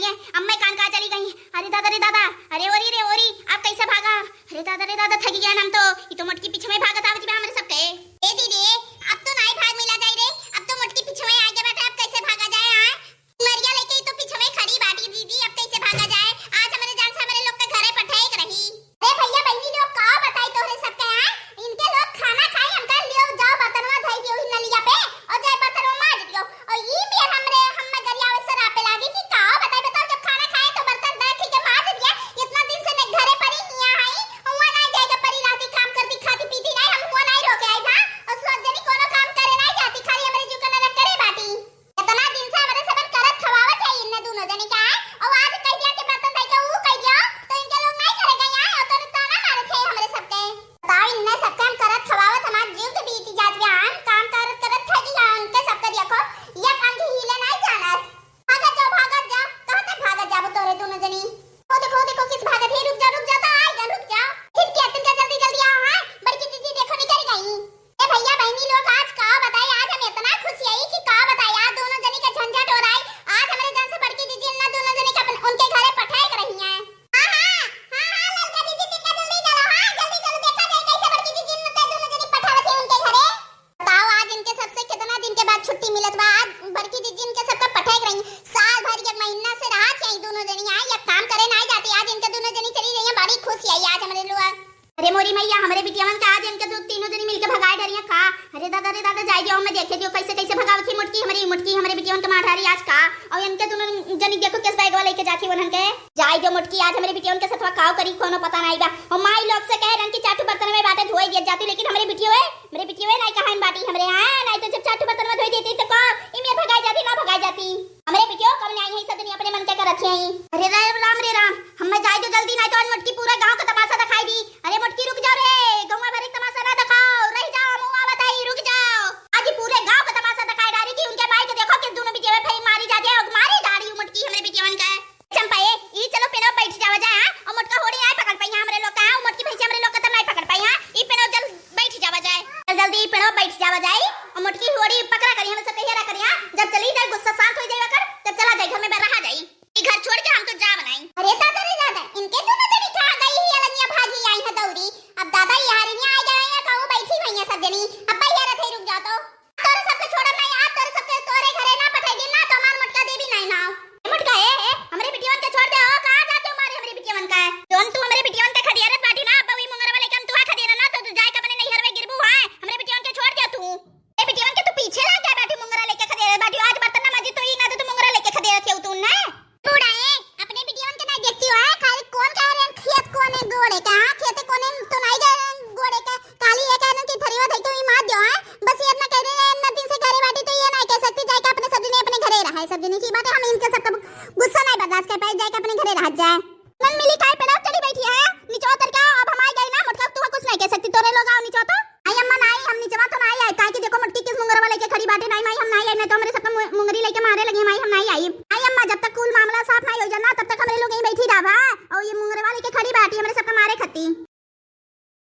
रही है। अम्मा कान कहाँ चली गई? अरे दादा रे दादा, अरे ओरी आप कैसे भागा? अरे दादा रे दादा, थक गया हम तो। ये तो मोटकी पीछे में भागत आवत बा हमरे सबके। ए दीदी, अब तो नहीं भाग मिला जाए रे। अब तो मोटकी पीछे में आगे बैठा, अब कैसे भागा जाए? हां मरिया लेके ही तो पीछे में खड़ी बाटी दीदी, अब कैसे भागा जाए? आज हमारे जान से हमारे लोग के घरे पठाई रही। अरे भैया बहनी लोग का बताई तोरे सबके? हां इनके लोग खाना खाए, हमका लियो जाओ बर्तनवा धई दियो ही नलिया पे और जाए बर्तनवा माज दियो। और ई भी हमरे हम गरिया सर आपे लागी कि का बताई बताओ, जब खाना खाए तो बर्तन धई ठीक है माज दिया। इतना दिन से मैं घरे पड़ी हिया हई, हुआ नहीं जाएगा परी राती काम करती खाती पीती नहीं, हम हुआ नहीं रोके आई था। और सोच जनी कोनो काम करे नहीं जाती, खाली हमरे जुकन रख करे बाटी। इतना दिन से हमरे सबन करत खवावत है इन दोनों जने का। और आज कह दिया कि बर्तन धई के ऊ कह दिया तो इनके लोग नहीं करेगा यहां। और तो ताना मारे थे हमरे सबके। बताओ इनने सब काम करत खवावत हमार जीव के बीती जात बयान काम करत करत थक गया उनके सबके। देखो ये कांधी हिले नहीं जानत। भागत जाओ कहां तक भागत जाबो तोरे दोनों जनी? ओ देखो किस भागत है। रुक जा तो आएगा, रुक जा। ठीक है तुम जल्दी आओ। हां बड़की जीजी देखो निकल गई। ए भैया बहनी लोग आज का बताई, आज हम इतना खुशी आई कि का बताई। आज दोनों जनी का झंझट हो रहा है। आज हमारे जान से बड़की जीजी ना दोनों जनी का उनके घरे पठाई कर रही हैं। हां लड़का जीजी तुम जल्दी चलो। हां जल्दी चलो, देखा जाए कैसे बड़की जीजी ने दोनों जनी पठावत है उनके घरे। बताओ आज इनके सबसे कितना दिन के बाद छुट्टी मिलत बा। आज बड़की जीजी इनके सबका पठाई कर रही। साल भर के महीना से रात यही दोनों जनी आई, अब काम करे नहीं जाती। आज इनके दोनों जनी चली रही है, बड़ी खुशी आई आज हमारे लोग। अरे मोरी मैया हमारे बिटियावन का आज इनके तीनों जनी मिलके भगाए डरिया का। अरे दादा जाई जाओ, मैं देखे दियो कैसे भगावत थी मुटकी हमारे बिटियावन के माठारी आज का। और इनके दोनों जनी देखो किस बैग वाले लेके जाती वनन के। जाई जो मुटकी आज हमारे बिटियावन के साथ काव करी कोनो पता नहीं बा। और माई लोग से कह रन की चाटू बर्तन में बाटे धोई दिया जाती, लेकिन हमारे बिटियो नहीं कहां बाटी हमरे। हां नहीं तो जब चाटू बर्तन में धोई देती तो का इमे भगाई जाती ना भगाई जाती। हमारे बिटियो कब नहीं आई सब दिन अपने मन के कर रखी आई। अरे राम हम जाई जो जल्दी, नहीं तो आज मुटकी पूरा गांव का तमाशा दिखाई दी। अरे मुटकी रुक जाओ रे, गांव भर एक तमाशा ना दिखाओ, रह जाओ मुआ बताई रुक जाओ। आज पूरे गांव का तमाशा दिखाई डाली कि उनके भाई के देखो कि दोनों बिटिया में फेई मारी जाती है और मारी डाली मुटकी हमारे बिटियावन का। चंपाए ई चलो पेनो बैठ जावा जा। हां और मुटका होड़ी नहीं पकड़ पाई हमरे लोग का। मुटकी भैंसी हमरे लोग का तो नहीं पकड़ पाई। हां ई पेनो जल बैठ जावा जाए, जल्दी पेनो बैठ जावा जाए और मुटकी होड़ी पकड़ा करी हम सब कहिया करिया। जब चली जाए गुस्सा शांत हो जाएगा कर, तब चला जाए घर में रहा जाए। ई घर छोड़ के हम तो जा बनाई। अरे दादा रे दादा, इनके दोनों जनी कहां गई है? अलनिया भागी आई है दौड़ी। अब दादा यार नहीं आ गए हैं, कहूं बैठी हुई है सब जनी। अब भैया रथे रुक जा तो तोरे सबके छोड़ नहीं। आप तोरे सबके तोरे घरे ना पठाई दी ना तो हमार मुटका देवी नहीं ना। मुटका है हमरे बिटियावन के छोड़ दे। हो कहां जाते हो मारे हमरे बिटियावन का? जोन तू हमरे बिटियावन के खदियारत बाटी ना, अब वही मुंगरा वाले कम तुहा खदियारा ना तो जाए के अपने नैहर में गिरबू। हां हमरे बिटियावन के छोड़ दे तू। ए बिटियावन के तू पीछे लग गया बैठी मुंगरा लेके खदियारत बाटी। आज बर्तन ना माजी तो ई ना तो मुंगरा लेके खदियारत है तू ना। बूढ़ा है अपने बिटियावन के नहीं देखती हो। खाली कौन कह रहे खेत कोने गोड़े का? हां खेत कोने तो नहीं गए गोड़े का। खाली ये कहने की थरीवा थई तो ई मार दो। हां बस ये इतना कह रहे हैं इतना दिन से घरे बाटी तो ये नहीं कह सकती जाए के अपने सब दिन अपने घरे रहा है। सब दिन की बात है, हम इनके सबका गुस्सा नहीं बर्दाश्त कर पाए। जाए के अपने घरे रह जाए। मन मिली काय पे चली बैठी है नीचे उतर के। अब हम आ गए ना मुटका तू कुछ नहीं कह सकती। तोरे लोग आओ नीचे तो आई अम्मा नहीं, हम नीचे तो नहीं आए। काय की देखो मुटकी किस मुंगरा वाले के खड़ी बाटे नहीं माई हम नहीं आई। नहीं तो हमारे सबका मुंगरी लेके मारे लगी माई हम नहीं आई। आई अम्मा जब तक कुल मामला साफ नहीं हो जाना तब तक हमारे लोग यहीं बैठी रहा। और ये मुंगरे वाले के खड़ी बाटी हमारे सबका मारे खत्ती।